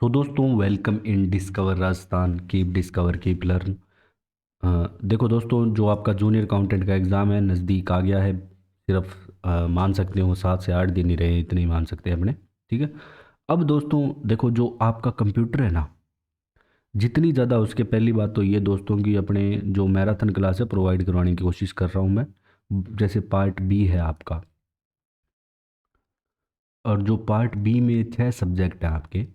तो दोस्तों, welcome in discover Rajasthan, keep discover keep learn. देखो दोस्तों, जो आपका जूनियर अकाउंटेंट का एग्ज़ाम है नज़दीक आ गया है। सिर्फ मान सकते हो 7 से 8 दिन ही रहे, इतने ही मान सकते हैं अपने। ठीक है। अब दोस्तों देखो, जो आपका कंप्यूटर है ना, जितनी ज़्यादा उसके, पहली बात तो ये दोस्तों कि अपने जो मैराथन क्लास है प्रोवाइड करवाने की कोशिश कर रहा हूँ मैं। जैसे पार्ट बी है आपका, और जो पार्ट बी में 6 सब्जेक्ट हैं आपके,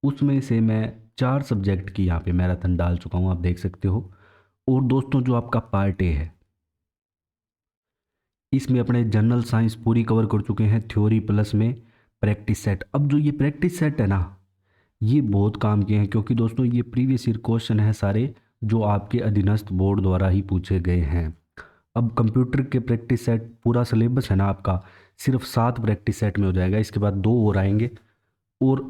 उसमें से मैं 4 सब्जेक्ट की यहाँ पे मैराथन डाल चुका हूँ, आप देख सकते हो। और दोस्तों, जो आपका पार्ट ए है, इसमें अपने जनरल साइंस पूरी कवर कर चुके हैं, थ्योरी प्लस में प्रैक्टिस सेट। अब जो ये प्रैक्टिस सेट है ना, ये बहुत काम के हैं, क्योंकि दोस्तों ये प्रीवियस ईयर क्वेश्चन है सारे, जो आपके अधीनस्थ बोर्ड द्वारा ही पूछे गए हैं। अब कंप्यूटर के प्रैक्टिस सेट पूरा सिलेबस है ना आपका, सिर्फ 7 प्रैक्टिस सेट में हो जाएगा। इसके बाद 2 और आएंगे, और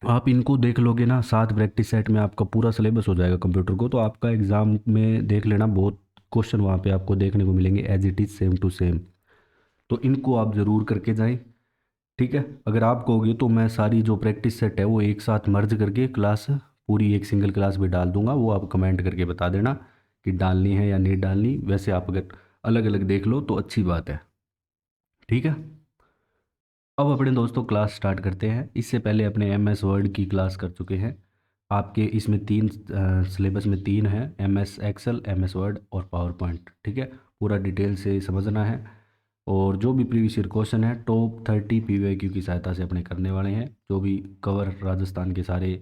आप इनको देख लोगे ना, 7 प्रैक्टिस सेट में आपका पूरा सिलेबस हो जाएगा कंप्यूटर को। तो आपका एग्ज़ाम में देख लेना, बहुत क्वेश्चन वहाँ पे आपको देखने को मिलेंगे as it is same to same. तो इनको आप ज़रूर करके जाएं। ठीक है। अगर आप कहोगे तो मैं सारी जो प्रैक्टिस सेट है वो एक साथ मर्ज करके क्लास पूरी एक सिंगल क्लास में डाल दूंगा, वो आप कमेंट करके बता देना कि डालनी है या नहीं डालनी। वैसे आप अगर अलग अलग देख लो तो अच्छी बात है। ठीक है। अब अपने दोस्तों क्लास स्टार्ट करते हैं। इससे पहले अपने एम एस वर्ड की क्लास कर चुके हैं। आपके इसमें 3 सिलेबस में 3 है, M S Excel, M S Word और पावर पॉइंट। ठीक है। पूरा डिटेल से समझना है, और जो भी प्रीवियस ईयर क्वेश्चन है टॉप 30 पीवाईक्यू की सहायता से अपने करने वाले हैं। जो भी कवर राजस्थान के सारे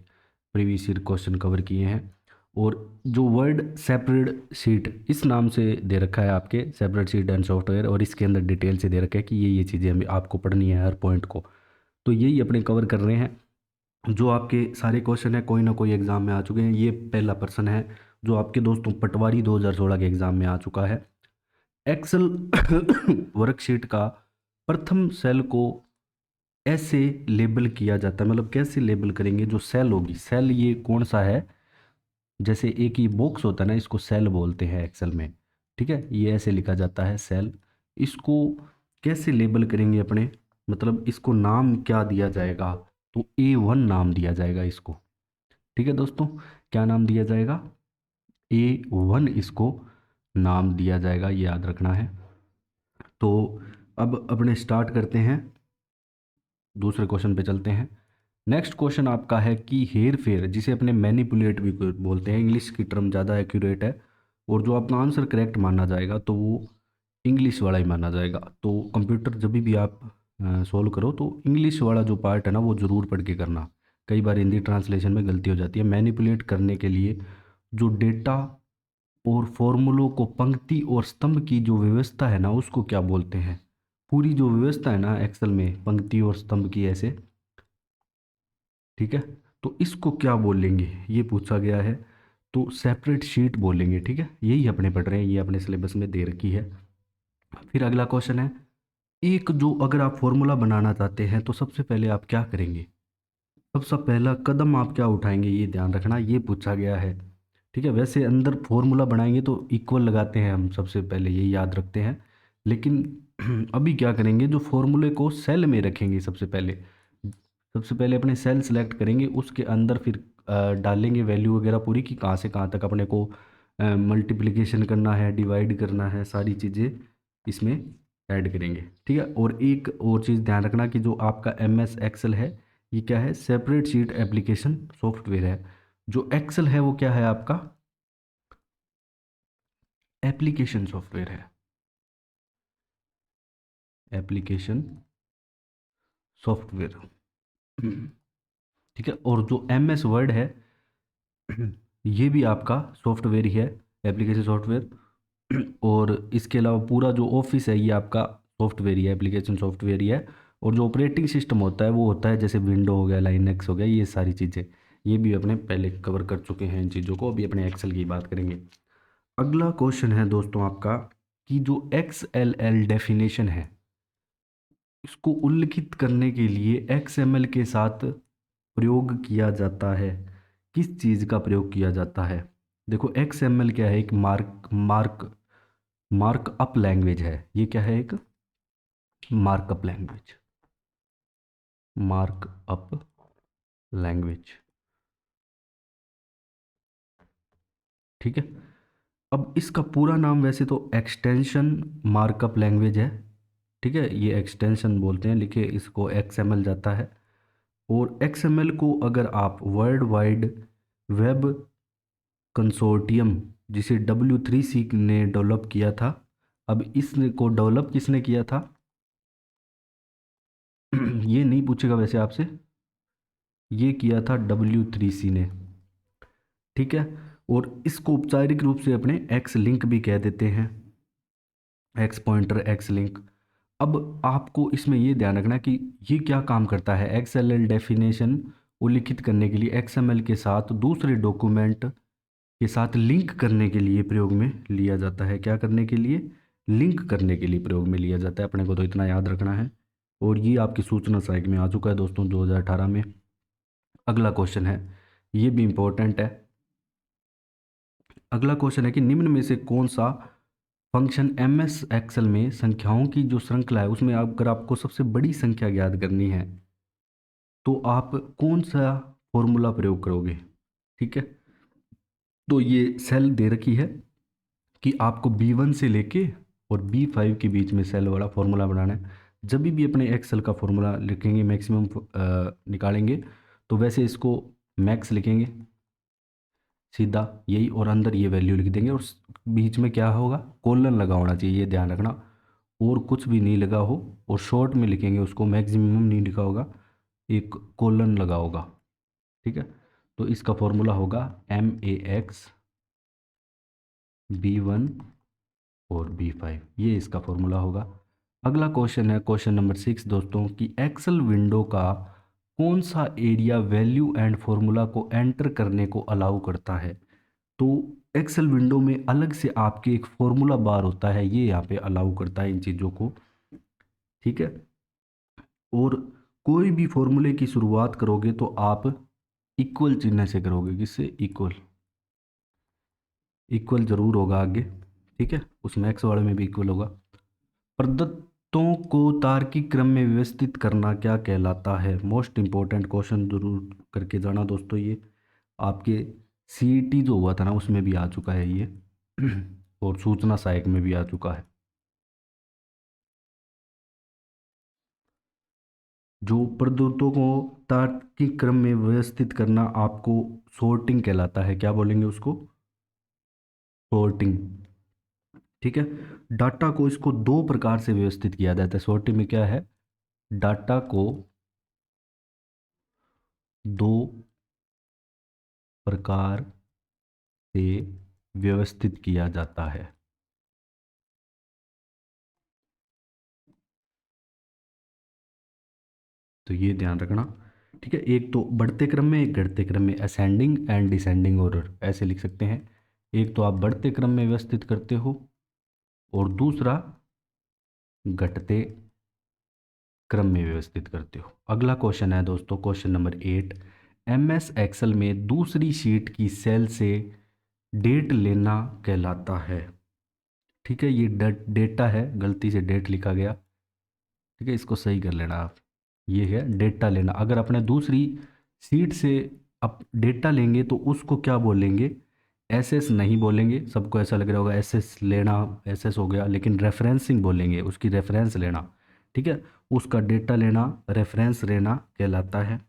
प्रीवियस ईयर क्वेश्चन कवर किए हैं। और जो वर्ड सेपरेट शीट इस नाम से दे रखा है आपके, सेपरेट शीट एंड सॉफ्टवेयर, और इसके अंदर डिटेल से दे रखा है कि ये चीज़ें हमें आपको पढ़नी है हर पॉइंट को। तो यही अपने कवर कर रहे हैं। जो आपके सारे क्वेश्चन है कोई ना कोई एग्ज़ाम में आ चुके हैं। ये पहला पर्सन है जो आपके दोस्तों पटवारी 2016 के एग्ज़ाम में आ चुका है। एक्सेल वर्कशीट का प्रथम सेल को ऐसे लेबल किया जाता है, मतलब कैसे लेबल करेंगे, जो सेल होगी, सेल ये कौन सा है, जैसे एक ही बॉक्स होता है ना, इसको सेल बोलते हैं एक्सेल में। ठीक है। ये ऐसे लिखा जाता है सेल। इसको कैसे लेबल करेंगे अपने, मतलब इसको नाम क्या दिया जाएगा, तो A1 नाम दिया जाएगा इसको। ठीक है दोस्तों, क्या नाम दिया जाएगा, A1 इसको नाम दिया जाएगा, ये याद रखना है। तो अब अपने स्टार्ट करते हैं, दूसरे क्वेश्चन पे चलते हैं। नेक्स्ट क्वेश्चन आपका है कि हेर फेर, जिसे अपने मैनिपुलेट भी बोलते हैं, इंग्लिश की टर्म ज़्यादा एक्यूरेट है, और जो आपका आंसर करेक्ट माना जाएगा तो वो इंग्लिश वाला ही माना जाएगा। तो कंप्यूटर जब भी आप सॉल्व करो तो इंग्लिश वाला जो पार्ट है ना वो ज़रूर पढ़ के करना। कई बार हिंदी ट्रांसलेशन में गलती हो जाती है। मैनिपुलेट करने के लिए जो डेटा और फॉर्मूलों को पंक्ति और स्तंभ की जो व्यवस्था है ना, उसको क्या बोलते हैं। पूरी जो व्यवस्था है ना एक्सेल में, पंक्ति और स्तंभ की ऐसे। ठीक है। तो इसको क्या बोलेंगे, ये पूछा गया है। तो सेपरेट शीट बोलेंगे। ठीक है। यही अपने पढ़ रहे हैं, ये अपने सिलेबस में दे रखी है। फिर अगला क्वेश्चन है, एक जो अगर आप फॉर्मूला बनाना चाहते हैं तो सबसे पहले आप क्या करेंगे, सबसे पहला कदम आप क्या उठाएंगे, ये ध्यान रखना, ये पूछा गया है। ठीक है। वैसे अंदर फॉर्मूला बनाएंगे तो इक्वल लगाते हैं हम, सबसे पहले ये याद रखते हैं। लेकिन अभी क्या करेंगे, जो फॉर्मूले को सेल में रखेंगे सबसे पहले। सबसे पहले अपने सेल सेलेक्ट करेंगे, उसके अंदर फिर डालेंगे वैल्यू वगैरह पूरी, कि कहाँ से कहाँ तक अपने को मल्टीप्लिकेशन करना है, डिवाइड करना है, सारी चीज़ें इसमें ऐड करेंगे। ठीक है। और एक और चीज़ ध्यान रखना कि जो आपका एम एस एक्सेल है, ये क्या है, सेपरेट शीट एप्लीकेशन सॉफ्टवेयर है। जो एक्सेल है वो क्या है आपका, एप्लीकेशन सॉफ्टवेयर है, एप्लीकेशन सॉफ्टवेयर। ठीक है। और जो एम एस वर्ड है, ये भी आपका सॉफ्टवेयर ही है, एप्लीकेशन सॉफ्टवेयर। और इसके अलावा पूरा जो ऑफिस है ये आपका सॉफ्टवेयर ही है, एप्लीकेशन सॉफ्टवेयर ही है। और जो ऑपरेटिंग सिस्टम होता है वो होता है जैसे विंडो हो गया, लाइनक्स हो गया, ये सारी चीज़ें, ये भी अपने पहले कवर कर चुके हैं इन चीज़ों को। अभी अपने एक्सेल की बात करेंगे। अगला क्वेश्चन है दोस्तों आपका कि जो XLL डेफिनेशन है, इसको उल्लिखित करने के लिए XML के साथ प्रयोग किया जाता है। किस चीज़ का प्रयोग किया जाता है। देखो XML क्या है, एक मार्कअप लैंग्वेज है। ये क्या है, एक मार्कअप लैंग्वेज, मार्कअप लैंग्वेज। ठीक है। अब इसका पूरा नाम वैसे तो एक्सटेंशन मार्कअप लैंग्वेज है। ठीक है, ये एक्सटेंशन बोलते हैं, लिखे इसको XML जाता है। और XML को अगर आप वर्ल्ड वाइड वेब कंसोर्टियम, जिसे W3C ने डेवलप किया था, अब इसने को डेवलप किसने किया था ये नहीं पूछेगा वैसे आपसे, ये किया था W3C ने। ठीक है। और इसको औपचारिक रूप से अपने एक्स लिंक भी कह देते हैं, एक्स पॉइंटर, एक्स लिंक। अब आपको इसमें ये ध्यान रखना कि ये क्या काम करता है। XLL डेफिनेशन उल्लिखित करने के लिए XML के साथ दूसरे डॉक्यूमेंट के साथ लिंक करने के लिए प्रयोग में लिया जाता है। क्या करने के लिए? लिंक करने के लिए प्रयोग में लिया जाता है। अपने को तो इतना याद रखना है। और ये आपकी सूचना सहायक में आ चुका है दोस्तों 2018 में। अगला क्वेश्चन है, ये भी इंपॉर्टेंट है। अगला क्वेश्चन है कि निम्न में से कौन सा फंक्शन MS एक्सेल में संख्याओं की जो श्रृंखला है उसमें अगर आपको सबसे बड़ी संख्या ज्ञात करनी है तो आप कौन सा फॉर्मूला प्रयोग करोगे? ठीक है, तो ये सेल दे रखी है कि आपको B1 से लेके और B5 के बीच में सेल वाला फॉर्मूला बनाना है। जब भी अपने एक्सेल का फॉर्मूला लिखेंगे, मैक्सिमम निकालेंगे, तो वैसे इसको मैक्स लिखेंगे सीधा यही, और अंदर ये वैल्यू लिख देंगे, और बीच में क्या होगा? कोलन लगा होना चाहिए, ये ध्यान रखना। और कुछ भी नहीं लगा हो, और शॉर्ट में लिखेंगे उसको, मैक्सिमम नहीं लिखा होगा, एक कोलन लगा होगा। ठीक है, तो इसका फॉर्मूला होगा MAX B1 और B5, ये इसका फॉर्मूला होगा। अगला क्वेश्चन है क्वेश्चन नंबर 6 दोस्तों, कि एक्सेल विंडो का कौन सा एरिया वैल्यू एंड फॉर्मूला को एंटर करने को अलाउ करता है? तो एक्सेल विंडो में अलग से आपके एक फॉर्मूला बार होता है, ये यहाँ पे अलाउ करता है इन चीज़ों को। ठीक है। और कोई भी फॉर्मूले की शुरुआत करोगे तो आप इक्वल चिन्ह से करोगे। किससे? इक्वल। इक्वल जरूर होगा आगे। ठीक है, उस मैक्स वाले में भी इक्वल होगा। प्रदत्तों को तार्किक क्रम में व्यवस्थित करना क्या कहलाता है? मोस्ट इंपॉर्टेंट क्वेश्चन जरूर करके जाना दोस्तों। ये आपके CET जो हुआ था ना उसमें भी आ चुका है ये और सूचना सहायक में भी आ चुका है। जो प्रदत्तों को तार्किक क्रम में व्यवस्थित करना आपको सॉर्टिंग कहलाता है। क्या बोलेंगे उसको? सॉर्टिंग। ठीक है। डाटा को इसको दो प्रकार से व्यवस्थित किया जाता है सॉर्टिंग में। क्या है? डाटा को दो प्रकार से व्यवस्थित किया जाता है। तो ये ध्यान रखना। ठीक है, एक तो बढ़ते क्रम में, एक घटते क्रम में, असेंडिंग एंड डिसेंडिंग ऑर्डर ऐसे लिख सकते हैं। एक तो आप बढ़ते क्रम में व्यवस्थित करते हो और दूसरा घटते क्रम में व्यवस्थित करते हो। अगला क्वेश्चन है दोस्तों क्वेश्चन नंबर 8, MS एक्सेल में दूसरी शीट की सेल से डेट लेना कहलाता है। ठीक है, ये डेटा है, गलती से डेट लिखा गया। ठीक है, इसको सही कर लेना आप। ये है डेटा लेना। अगर अपने दूसरी सीट से आप डेटा लेंगे तो उसको क्या बोलेंगे? SS नहीं बोलेंगे। सबको ऐसा लग रहा होगा SS लेना, SS हो गया, लेकिन रेफरेंसिंग बोलेंगे, उसकी रेफरेंस लेना। ठीक है, उसका डेटा लेना, रेफरेंस लेना कहलाता है।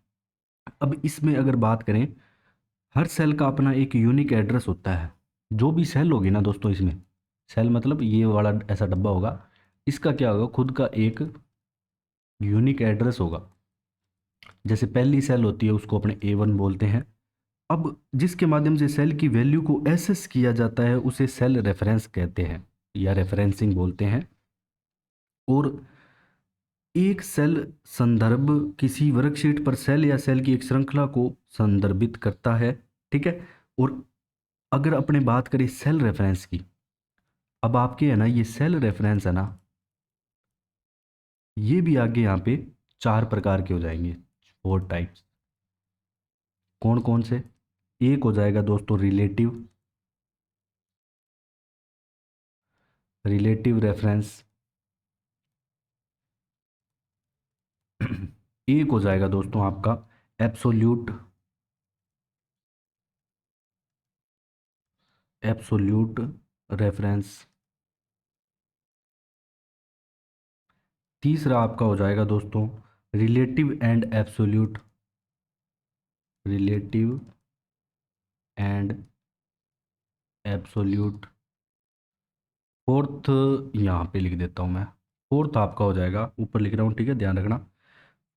अब इसमें अगर बात करें, हर सेल का अपना एक यूनिक एड्रेस होता है। जो भी सेल होगी ना दोस्तों, इसमें सेल मतलब ये वाला ऐसा डब्बा होगा, इसका क्या होगा? खुद का एक यूनिक एड्रेस होगा। जैसे पहली सेल होती है उसको अपने A1 बोलते हैं। अब जिसके माध्यम से सेल की वैल्यू को एसेस किया जाता है उसे सेल रेफरेंस कहते हैं या रेफरेंसिंग बोलते हैं। और एक सेल संदर्भ किसी वर्कशीट पर सेल या सेल की एक श्रृंखला को संदर्भित करता है। ठीक है। और अगर अपने बात करें सेल रेफरेंस की, अब आपके है ना ये सेल रेफरेंस है ना, ये भी आगे यहाँ पे 4 प्रकार के हो जाएंगे, 4 टाइप्स। कौन कौन से? एक हो जाएगा दोस्तों रिलेटिव, रिलेटिव रेफरेंस। एक हो जाएगा दोस्तों आपका एब्सोल्यूट, एब्सोल्यूट रेफरेंस। तीसरा आपका हो जाएगा दोस्तों relative and absolute, relative and absolute. Fourth यहाँ पे लिख देता हूँ मैं, फोर्थ आपका हो जाएगा, ऊपर लिख रहा हूँ, ठीक है, ध्यान रखना।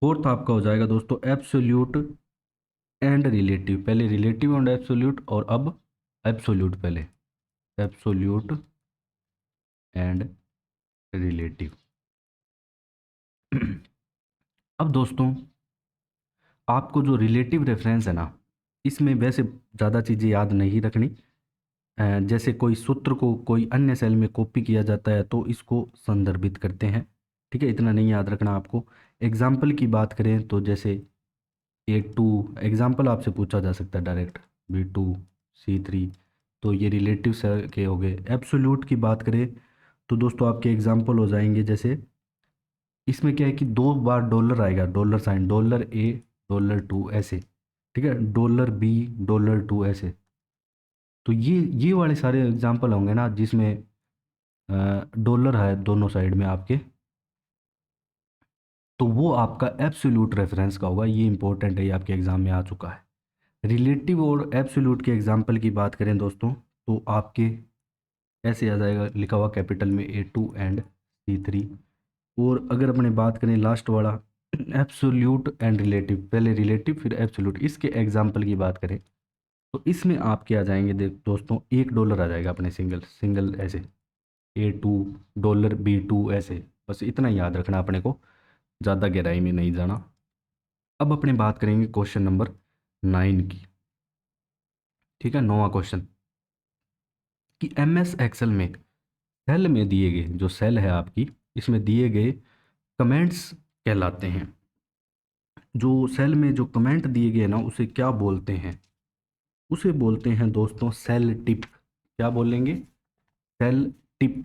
फोर्थ आपका हो जाएगा दोस्तों एब्सोल्यूट एंड रिलेटिव। पहले रिलेटिव एंड एब्सोल्यूट और अब एब्सोल्यूट, पहले एब्सोल्यूट एंड रिलेटिव। अब दोस्तों आपको जो रिलेटिव रेफरेंस है ना, इसमें वैसे ज़्यादा चीज़ें याद नहीं रखनी। जैसे कोई सूत्र को कोई अन्य सेल में कॉपी किया जाता है तो इसको संदर्भित करते हैं, ठीक है, इतना नहीं याद रखना आपको। एग्जाम्पल की बात करें तो जैसे A2 एग्जाम्पल आपसे पूछा जा सकता है डायरेक्ट, B2 C3, तो ये रिलेटिव से के हो गए। एब्सोल्यूट की बात करें तो दोस्तों आपके एग्जाम्पल हो जाएंगे, जैसे इसमें क्या है कि दो बार डॉलर आएगा, डॉलर साइन, $A $2 ऐसे, ठीक है, $B $2 ऐसे। तो ये वाले सारे एग्जाम्पल होंगे ना जिसमें डॉलर है दोनों साइड में आपके, तो वो आपका एब्सोल्यूट रेफरेंस का होगा। ये इंपॉर्टेंट है, ये आपके एग्जाम में आ चुका है। रिलेटिव और एब्सोल्यूट के एग्जाम्पल की बात करें दोस्तों तो आपके ऐसे आ जाएगा लिखा हुआ कैपिटल में A2 एंड C3। और अगर अपने बात करें लास्ट वाला एब्सोल्यूट एंड रिलेटिव, पहले रिलेटिव फिर एब्सोल्यूट, इसके एग्जाम्पल की बात करें तो इसमें आपके आ जाएंगे दोस्तों $1 आ जाएगा अपने सिंगल सिंगल ऐसे, A2 $B2 ऐसे। बस इतना ही याद रखना अपने को, ज़्यादा गहराई में नहीं जाना। अब अपने बात करेंगे क्वेश्चन नंबर 9 की, ठीक है, 9वां क्वेश्चन, कि MS एक्सेल में सेल में दिए गए, जो सेल है आपकी इसमें दिए गए कमेंट्स कहलाते हैं। जो सेल में जो कमेंट दिए गए ना उसे क्या बोलते हैं? उसे बोलते हैं दोस्तों सेल टिप। क्या बोलेंगे? Cell tip.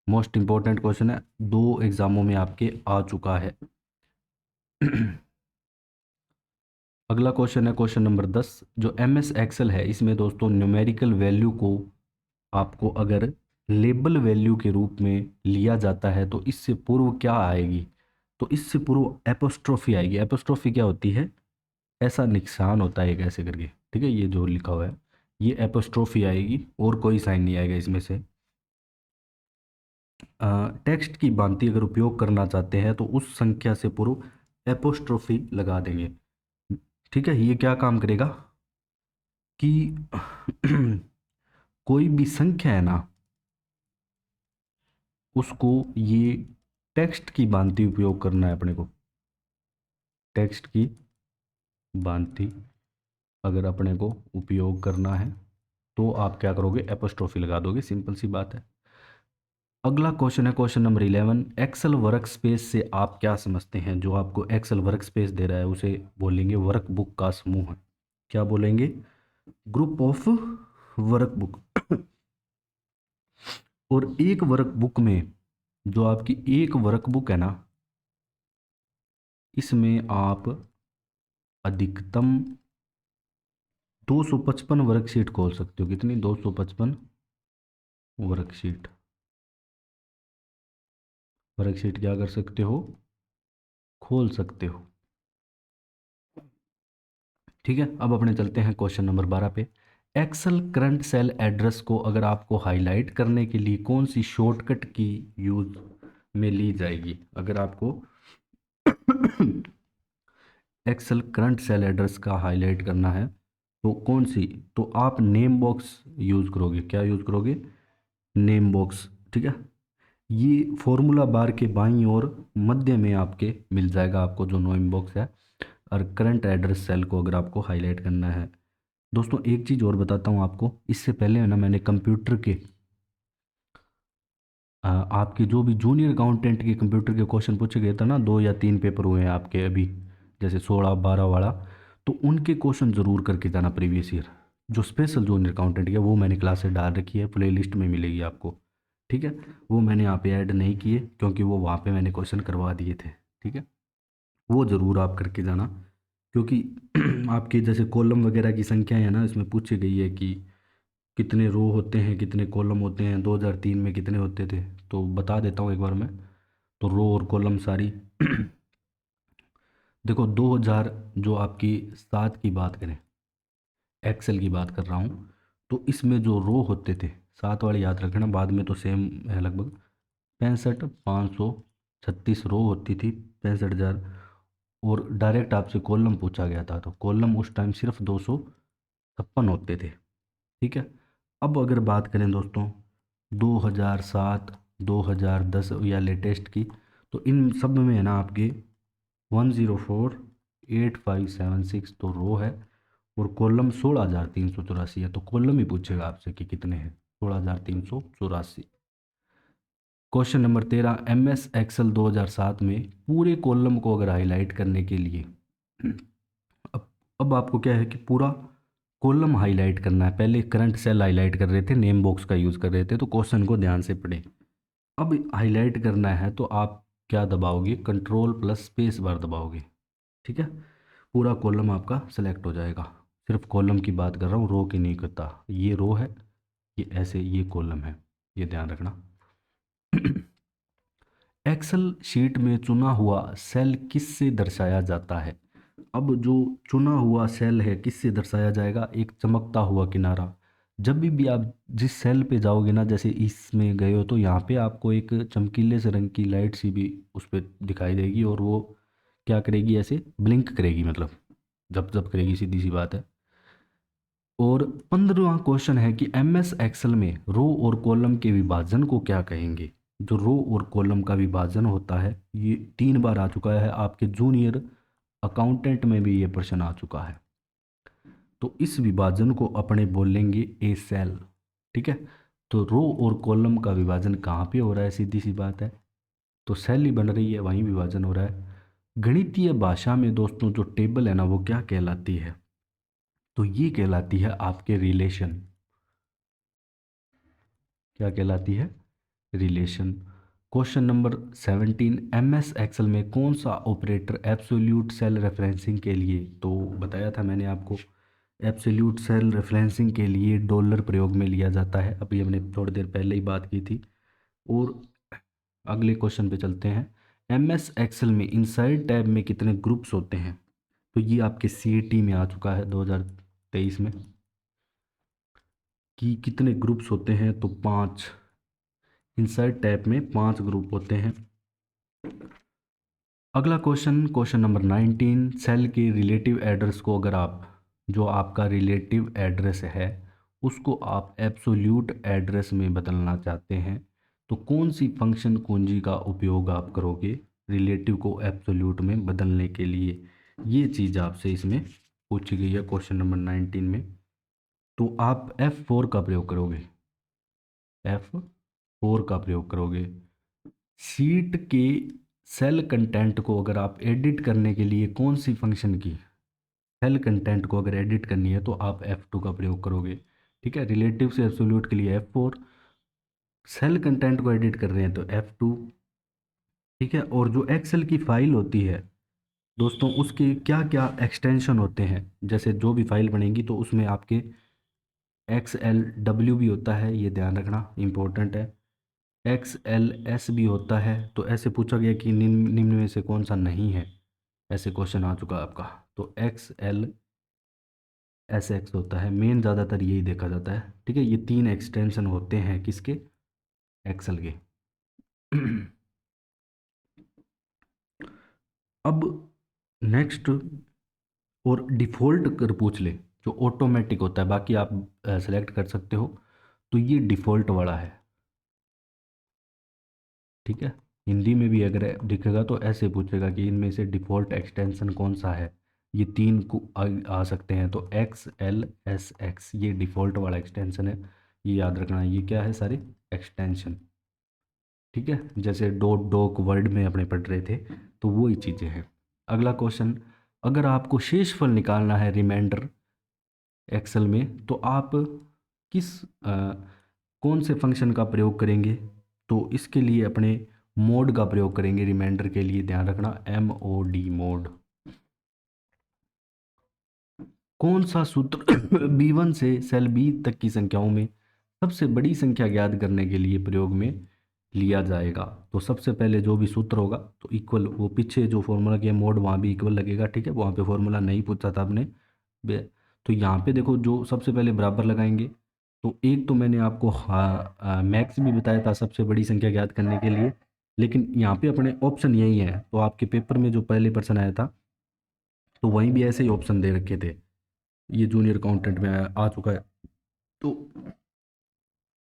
Most important question है, 2 एग्जामों में आपके आ चुका है। अगला क्वेश्चन है क्वेश्चन नंबर 10। जो MS एक्सेल है इसमें दोस्तों न्यूमेरिकल वैल्यू को आपको अगर लेबल वैल्यू के रूप में लिया जाता है तो इससे पूर्व क्या आएगी? तो इससे पूर्व एपोस्ट्रोफी आएगी। एपोस्ट्रोफी क्या होती है? ऐसा निशान होता है एक ऐसे करके, ठीक है, ये जो लिखा हुआ है ये एपोस्ट्रोफी आएगी और कोई साइन नहीं आएगा इसमें से। टेक्स्ट की भांति अगर उपयोग करना चाहते हैं तो उस संख्या से पूर्व एपोस्ट्रोफी लगा देंगे, ठीक है। ये क्या काम करेगा कि कोई भी संख्या है ना उसको ये टेक्स्ट की भांति उपयोग करना है अपने को। टेक्स्ट की भांति अगर अपने को उपयोग करना है तो आप क्या करोगे? एपोस्ट्रोफी लगा दोगे, सिंपल सी बात है। अगला क्वेश्चन है question number 11। Excel workspace से आप क्या समझते हैं? जो आपको एक्सेल वर्क स्पेस दे रहा है उसे बोलेंगे वर्क बुक का समूह। क्या बोलेंगे? Group of work book. और एक वर्क बुक में, जो आपकी एक वर्क बुक है ना, इसमें आप अधिकतम 255 वर्कशीट खोल सकते हो। कितनी? 255 वर्कशीट। वर्कशीट क्या कर सकते हो? खोल सकते हो, ठीक है। अब अपने चलते हैं क्वेश्चन नंबर 12 पे। एक्सेल करंट सेल एड्रेस को अगर आपको हाईलाइट करने के लिए कौन सी शॉर्टकट की यूज में ली जाएगी? अगर आपको एक्सेल करंट सेल एड्रेस का हाईलाइट करना है तो कौन सी? तो आप नेम बॉक्स यूज करोगे। क्या यूज करोगे? नेम बॉक्स, ठीक है। ये फॉर्मूला बार के बाईं ओर मध्य में आपके मिल जाएगा आपको जो नेम बॉक्स है। और करंट एड्रेस सेल को अगर आपको हाईलाइट करना है दोस्तों, एक चीज़ और बताता हूँ आपको। इससे पहले है ना मैंने कंप्यूटर के आपके जो भी जूनियर अकाउंटेंट के कंप्यूटर के क्वेश्चन पूछे गए थे ना, 2 या 3 पेपर हुए हैं आपके अभी, जैसे 16 12 वाला, तो उनके क्वेश्चन ज़रूर करके जाना प्रीवियस ईयर। जो स्पेशल जूनियर अकाउंटेंट है वो मैंने क्लासेस डाल रखी है, प्ले लिस्ट में मिलेगी आपको, ठीक है। वो मैंने यहाँ पे ऐड नहीं किए क्योंकि वो वहाँ पे मैंने क्वेश्चन करवा दिए थे, ठीक है। वो ज़रूर आप करके जाना क्योंकि आपके जैसे कॉलम वगैरह की संख्या है ना, इसमें पूछी गई है कि कितने रो होते हैं कितने कॉलम होते हैं, 2003 में कितने होते थे। तो बता देता हूँ एक बार मैं। तो रो और कॉलम सारी देखो 2000 जो आपकी 7 की बात करें, एक्सेल की बात कर रहा हूँ, तो इसमें जो रो होते थे 7 वाले याद रखना, बाद में तो सेम है लगभग 65,536 रो होती थी, 65,000। और डायरेक्ट आपसे कॉलम पूछा गया था, तो कॉलम उस टाइम सिर्फ 256 होते थे। ठीक है। अब अगर बात करें दोस्तों 2007, 2010 या लेटेस्ट की, तो इन सब में है ना आपके 104,8576 तो रो है, और कॉलम 16,384 है। तो कॉलम ही पूछेगा आपसे कि कितने हैं, 16,384। Question number 13, M S Excel 2007 में पूरे कॉलम को अगर हाईलाइट करने के लिए अब आपको क्या है कि पूरा कॉलम हाईलाइट करना है। पहले करंट सेल हाईलाइट कर रहे थे, नेम बॉक्स का यूज़ कर रहे थे, तो क्वेश्चन को ध्यान से पढ़ें। अब हाईलाइट करना है तो आप क्या दबाओगे, कंट्रोल प्लस स्पेस बार दबाओगे। ठीक है। पूरा कॉलम आपका सेलेक्ट हो जाएगा। सिर्फ कॉलम की बात कर रहा हूँ, रो की नहीं करता। ये रो है, ये ऐसे, ये कॉलम है, ये ध्यान रखना। एक्सेल शीट में चुना हुआ सेल किससे दर्शाया जाता है। अब जो चुना हुआ सेल है किससे दर्शाया जाएगा, एक चमकता हुआ किनारा। जब भी आप जिस सेल पे जाओगे ना, जैसे इसमें गए हो, तो यहाँ पे आपको एक चमकीले से रंग की लाइट सी भी उस पर दिखाई देगी, और वो क्या करेगी, ऐसे ब्लिंक करेगी, मतलब जब जब करेगी, सीधी सी बात है। और 15वां क्वेश्चन है कि एम एस एक्सेल में रो और कॉलम के विभाजन को क्या कहेंगे। जो रो और कॉलम का विभाजन होता है, ये 3 बार आ चुका है आपके जूनियर अकाउंटेंट में भी, ये प्रश्न आ चुका है। तो इस विभाजन को अपने बोलेंगे ए सेल। ठीक है। तो रो और कॉलम का विभाजन कहाँ पे हो रहा है, सीधी सी बात है, तो सेल ही बन रही है, वहीं विभाजन हो रहा है। गणितीय भाषा में दोस्तों जो टेबल है ना, वो क्या कहलाती है, तो ये कहलाती है आपके रिलेशन। क्या कहलाती है, relation. Question number 17, M S Excel में कौन सा ऑपरेटर एब्सोल्यूट सेल रेफरेंसिंग के लिए, तो बताया था मैंने आपको, एब्सोल्यूट सेल रेफरेंसिंग के लिए डॉलर प्रयोग में लिया जाता है। अभी हमने थोड़ी देर पहले ही बात की थी। और अगले क्वेश्चन पे चलते हैं। एम एस एक्सेल में इनसाइड टैब में कितने ग्रुप्स होते हैं, तो ये आपके सी टी में आ चुका है 2023 में, कि कितने ग्रुप्स होते हैं, तो 5। इनसाइड टैब में 5 ग्रुप होते हैं। अगला क्वेश्चन, क्वेश्चन नंबर 19, सेल के रिलेटिव एड्रेस को अगर आप, जो आपका रिलेटिव एड्रेस है उसको आप एब्सोल्यूट एड्रेस में बदलना चाहते हैं, तो कौन सी फंक्शन कुंजी का उपयोग आप करोगे रिलेटिव को एब्सोल्यूट में बदलने के लिए। ये चीज़ आपसे इसमें पूछी गई है क्वेश्चन नंबर 19 में। तो आप F4 का प्रयोग करोगे, F4 का प्रयोग करोगे। शीट के सेल कंटेंट को अगर आप एडिट करने के लिए कौन सी फंक्शन की, सेल कंटेंट को अगर एडिट करनी है तो आप F2 का प्रयोग करोगे। ठीक है। रिलेटिव से एब्सोल्यूट के लिए F4, सेल कंटेंट को एडिट कर रहे हैं तो F2। ठीक है। और जो एक्सेल की फाइल होती है दोस्तों, उसके क्या क्या एक्सटेंशन होते हैं, जैसे जो भी फाइल बनेगी तो उसमें आपके XLW भी होता है, ये ध्यान रखना इंपॉर्टेंट है। XLS भी होता है। तो ऐसे पूछा गया कि निम्न निम्न में से कौन सा नहीं है, ऐसे क्वेश्चन आ चुका आपका। तो XLSX होता है, मेन ज़्यादातर यही देखा जाता है। ठीक है। ये 3 एक्सटेंशन होते हैं किसके, एक्सेल के। अब नेक्स्ट, और डिफ़ॉल्ट कर पूछ ले, जो ऑटोमेटिक होता है, बाकी आप सेलेक्ट कर सकते हो, तो ये डिफ़ॉल्ट वाला है। ठीक है। हिंदी में भी अगर दिखेगा तो ऐसे पूछेगा कि इनमें से डिफ़ॉल्ट एक्सटेंशन कौन सा है। ये 3 को आ सकते हैं, तो XLSX ये डिफ़ॉल्ट वाला एक्सटेंशन है। ये याद रखना, ये क्या है, सारे एक्सटेंशन। ठीक है। जैसे डॉट डॉक वर्ड में अपने पढ़ रहे थे, तो वही चीज़ें हैं। अगला क्वेश्चन, अगर आपको शेषफल निकालना है रिमाइंडर एक्सेल में, तो आप किस कौन से फंक्शन का प्रयोग करेंगे, तो इसके लिए अपने मोड का प्रयोग करेंगे रिमाइंडर के लिए, ध्यान रखना MOD मोड। कौन सा सूत्र B1 से सेल B तक की संख्याओं में सबसे बड़ी संख्या ज्ञात करने के लिए प्रयोग में लिया जाएगा? तो सबसे पहले जो भी सूत्र होगा तो इक्वल, वो पीछे जो फॉर्मूला के मोड वहाँ भी इक्वल लगेगा, ठीक है, वहाँ पे फॉर्मूला नहीं पूछा था आपने। तो यहाँ पे देखो, जो सबसे पहले बराबर लगाएंगे, तो एक तो मैंने आपको मैक्स भी बताया था सबसे बड़ी संख्या ज्ञात करने के लिए, लेकिन यहाँ पे अपने ऑप्शन यही है। तो आपके पेपर में जो पहले प्रश्न आया था तो वहीं भी ऐसे ही ऑप्शन दे रखे थे, ये जूनियर अकाउंटेंट में आ चुका है। तो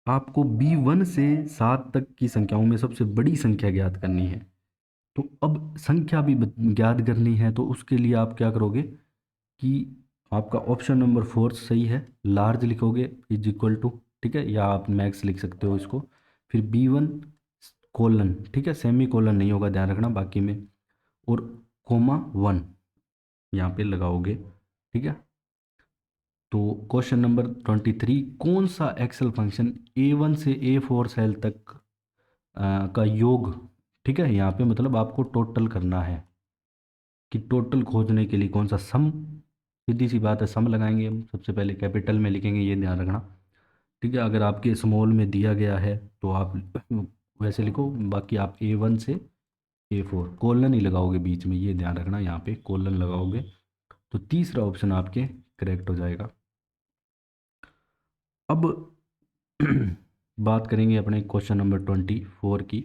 आपको B1 से 7 तक की संख्याओं में सबसे बड़ी संख्या ज्ञात करनी है। तो अब संख्या भी ज्ञात करनी है, तो उसके लिए आप क्या करोगे कि आपका ऑप्शन नंबर 4 सही है, लार्ज लिखोगे इज इक्वल टू, ठीक है, या आप मैक्स लिख सकते हो इसको, फिर B1 कोलन, ठीक है, सेमी कोलन नहीं होगा, ध्यान रखना बाकी में, और कोमा 1 यहाँ पे लगाओगे, ठीक है। तो क्वेश्चन नंबर 23, कौन सा एक्सेल फंक्शन A1 से A4 सेल तक का योग, ठीक है, यहाँ पे मतलब आपको टोटल करना है कि टोटल खोजने के लिए कौन सा सम, सीधी सी बात है, सम लगाएंगे हम, सबसे पहले कैपिटल में लिखेंगे, ये ध्यान रखना, ठीक है। अगर आपके स्मॉल में दिया गया है तो आप वैसे लिखो, बाकी आप A1 से A4 कोलन ही लगाओगे बीच में, ये ध्यान रखना, यहाँ पे कोलन लगाओगे। तो तीसरा ऑप्शन आपके करेक्ट हो जाएगा। अब बात करेंगे अपने क्वेश्चन नंबर 24 की,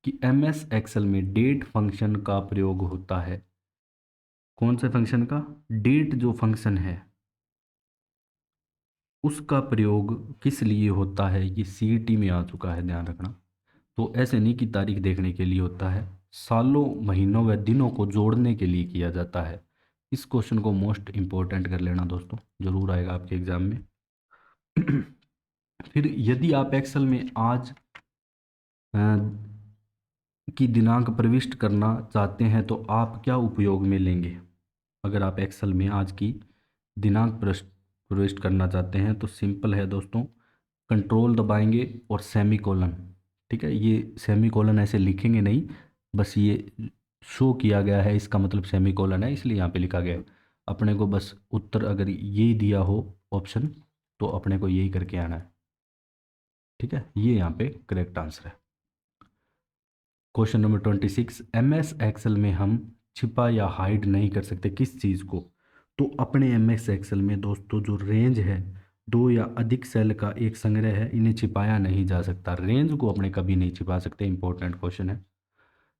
कि MS एक्सेल में डेट फंक्शन का प्रयोग होता है। कौन से फंक्शन का? डेट जो फंक्शन है उसका प्रयोग किस लिए होता है, ये CET में आ चुका है, ध्यान रखना। तो ऐसे नहीं कि तारीख देखने के लिए होता है, सालों महीनों व दिनों को जोड़ने के लिए किया जाता है। इस क्वेश्चन को मोस्ट इम्पोर्टेंट कर लेना दोस्तों, जरूर आएगा आपके एग्जाम में। फिर यदि आप एक्सेल में आज अ, की दिनांक प्रविष्ट करना चाहते हैं तो आप क्या उपयोग में लेंगे? अगर आप एक्सेल में आज की दिनांक प्रविष्ट करना चाहते हैं तो सिंपल है दोस्तों, कंट्रोल दबाएंगे और सेमी कोलन, ठीक है, ये सेमी कोलन ऐसे लिखेंगे नहीं, बस ये शो किया गया है, इसका मतलब सेमी कोलन है, इसलिए यहाँ पे लिखा गया है। अपने को बस उत्तर अगर ये दिया हो ऑप्शन, तो अपने को यही करके आना है, ठीक है, ये यहाँ पे करेक्ट आंसर है। क्वेश्चन नंबर 26, MS एक्सेल में हम छिपा या हाइड नहीं कर सकते किस चीज़ को? तो अपने MS एक्सेल में दोस्तों जो रेंज है, दो या अधिक सेल का एक संग्रह है, इन्हें छिपाया नहीं जा सकता, रेंज को अपने कभी नहीं छिपा सकते, इंपॉर्टेंट क्वेश्चन है।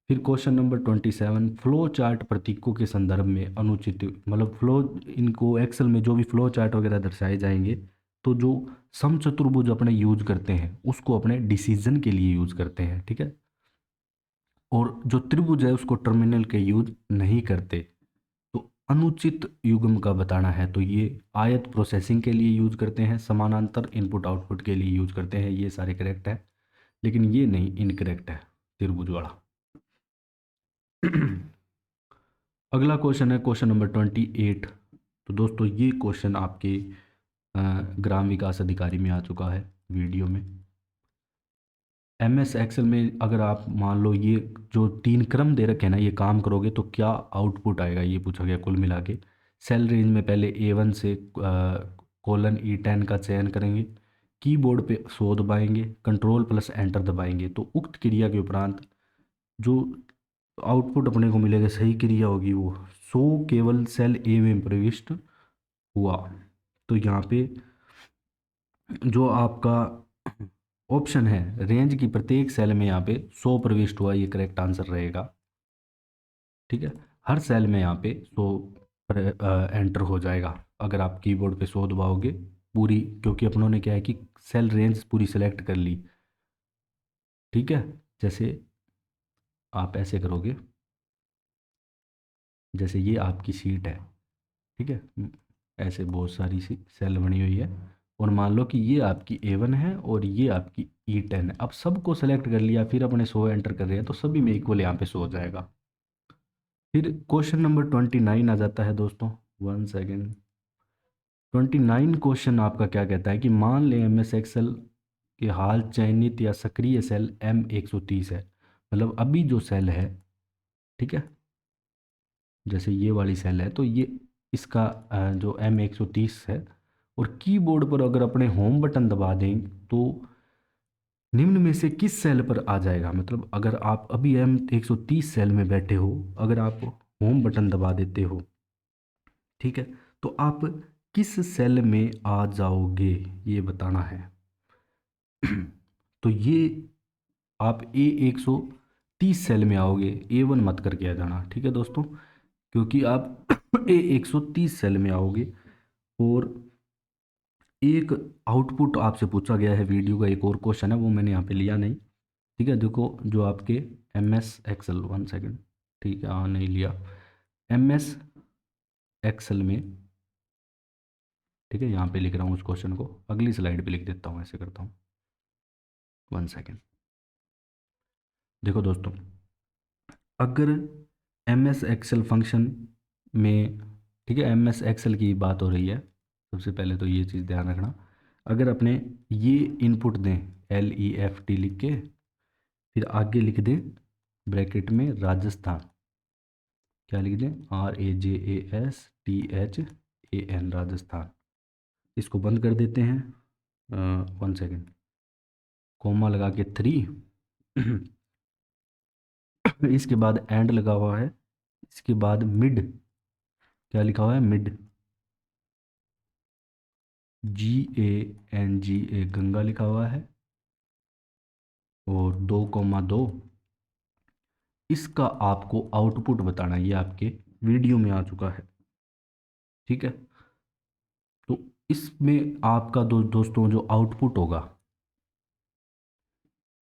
फिर क्वेश्चन नंबर 27, फ्लो चार्ट प्रतीकों के संदर्भ में अनुचित, मतलब फ्लो, इनको एक्सेल में जो भी फ्लो चार्ट वगैरह दर्शाए जाएंगे, तो जो समचतुर्भुज अपने यूज करते हैं उसको अपने डिसीजन के लिए यूज करते हैं, ठीक है, और जो त्रिभुज है उसको टर्मिनल के यूज नहीं करते। तो अनुचित युग्म का बताना है तो ये आयत प्रोसेसिंग के लिए यूज करते हैं, समानांतर इनपुट आउटपुट के लिए यूज करते हैं, ये सारे करेक्ट है, लेकिन ये नहीं, इनकरेक्ट है त्रिभुज वाला। अगला क्वेश्चन है क्वेश्चन नंबर 28। तो दोस्तों ये क्वेश्चन आपके ग्राम विकास अधिकारी में आ चुका है वीडियो में। MS एक्सेल में अगर आप मान लो ये जो 3 क्रम दे रखे हैं ना, ये काम करोगे तो क्या आउटपुट आएगा, ये पूछा गया कुल मिला के। सेल रेंज में पहले A1 से कोलन E10 का चयन करेंगे, कीबोर्ड पे 100 दबाएंगे, कंट्रोल प्लस एंटर दबाएंगे, तो उक्त क्रिया के उपरांत जो आउटपुट अपने को मिलेगा, सही क्रिया होगी वो 100 केवल सेल A में प्रविष्ट हुआ। तो यहाँ पे जो आपका ऑप्शन है रेंज की प्रत्येक सेल में यहाँ पे 100 प्रविष्ट हुआ, ये करेक्ट आंसर रहेगा, ठीक है। हर सेल में यहाँ पे 100 एंटर हो जाएगा अगर आप कीबोर्ड पे 100 दबाओगे पूरी, क्योंकि अपनों ने क्या है कि सेल रेंज पूरी सेलेक्ट कर ली, ठीक है। जैसे आप ऐसे करोगे, जैसे ये आपकी सीट है, ठीक है, ऐसे बहुत सारी सी सेल बनी हुई है, और मान लो कि ये आपकी A1 है और ये आपकी E10 है। अब सबको सेलेक्ट कर लिया, फिर अपने 100 एंटर कर रहे हैं, तो सभी में इक्वल यहाँ पे 100 हो जाएगा। फिर क्वेश्चन नंबर 29 आ जाता है दोस्तों, 1 सेकेंड। 29 क्वेश्चन आपका क्या कहता है कि मान लें MS एक्सेल के हाल चयनित या सक्रिय सेल M130 है, मतलब अभी जो सेल है, ठीक है, जैसे ये वाली सेल है, तो ये इसका जो M130 है, और कीबोर्ड पर अगर अपने होम बटन दबा दें तो निम्न में से किस सेल पर आ जाएगा। मतलब अगर आप अभी M130 सेल में बैठे हो, अगर आप होम बटन दबा देते हो, ठीक है, तो आप किस सेल में आ जाओगे ये बताना है। तो ये आप A130 सेल में आओगे, A1 मत करके आ जाना, ठीक है दोस्तों, क्योंकि आप A130 सेल में आओगे। और एक आउटपुट आपसे पूछा गया है, वीडियो का एक और क्वेश्चन है, वो मैंने यहाँ पे लिया नहीं, ठीक है। देखो जो आपके MS Excel, 1 सेकेंड, ठीक है, हाँ नहीं लिया, MS Excel में, ठीक है, यहाँ पे लिख रहा हूँ उस क्वेश्चन को, अगली स्लाइड पे लिख देता हूँ, ऐसे करता हूँ, 1 सेकेंड। देखो दोस्तों, अगर MS Excel फंक्शन में, ठीक है, MS Excel की बात हो रही है, सबसे पहले तो ये चीज़ ध्यान रखना, अगर अपने ये इनपुट दें LEFT लिख के, फिर आगे लिख दें ब्रैकेट में राजस्थान, क्या लिख दें, RAJASTHAN, राजस्थान, इसको बंद कर देते हैं, 1 सेकेंड, कोमा लगा के 3, इसके बाद एंड लगा हुआ है, इसके बाद मिड, क्या लिखा हुआ है, मिड, GANGA, गंगा लिखा हुआ है, और 2,2, इसका आपको आउटपुट बताना, ये आपके वीडियो में आ चुका है, ठीक है। तो इसमें आपका दोस्तों जो आउटपुट होगा,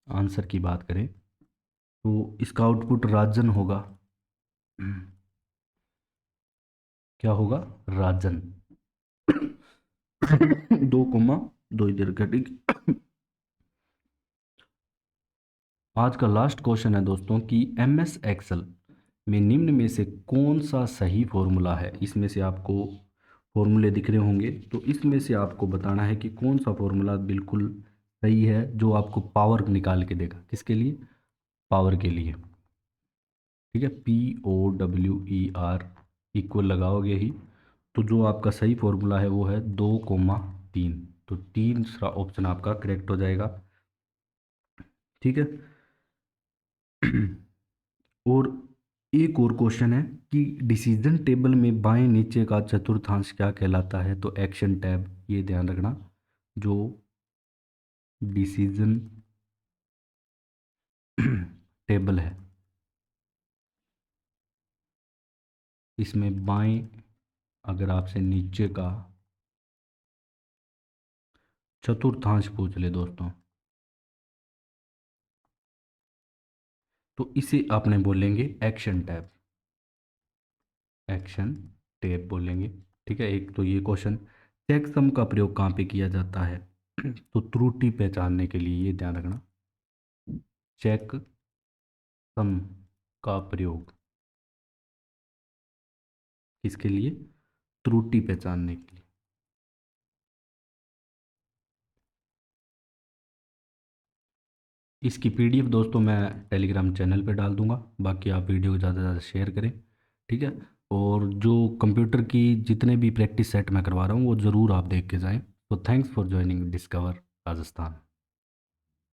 आंसर की बात करें तो इसका आउटपुट राजन होगा, क्या होगा, राजन, 2,2 इधर का, ठीक। आज का लास्ट क्वेश्चन है दोस्तों कि MS Excel में निम्न में से कौन सा सही फॉर्मूला है। इसमें से आपको फॉर्मूले दिख रहे होंगे, तो इसमें से आपको बताना है कि कौन सा फॉर्मूला बिल्कुल सही है, जो आपको पावर निकाल के देगा, किसके लिए, पावर के लिए, ठीक है, POWER इक्वल लगाओगे ही, तो जो आपका सही फॉर्मूला है वो है 2,3, तो तीसरा ऑप्शन आपका करेक्ट हो जाएगा, ठीक है। और एक और क्वेश्चन है कि डिसीजन टेबल में बाएं नीचे का चतुर्थांश क्या कहलाता है, तो एक्शन टैब, ये ध्यान रखना, जो डिसीजन टेबल है, इसमें बाएं, अगर आपसे नीचे का चतुर्थांश पूछ ले दोस्तों, तो इसे आपने बोलेंगे एक्शन टैब, एक्शन टैब बोलेंगे, ठीक है। एक तो ये क्वेश्चन, चेकसम का प्रयोग कहाँ पे किया जाता है, तो त्रुटि पहचानने के लिए, ये ध्यान रखना, चेक सम का प्रयोग किसके लिए, त्रुटि पहचानने के लिए। इसकी PDF दोस्तों मैं टेलीग्राम चैनल पे डाल दूंगा, बाकी आप वीडियो को ज़्यादा से ज़्यादा शेयर करें, ठीक है। और जो कंप्यूटर की जितने भी प्रैक्टिस सेट मैं करवा रहा हूँ वो ज़रूर आप देख के जाएं। तो thanks for joining discover Rajasthan.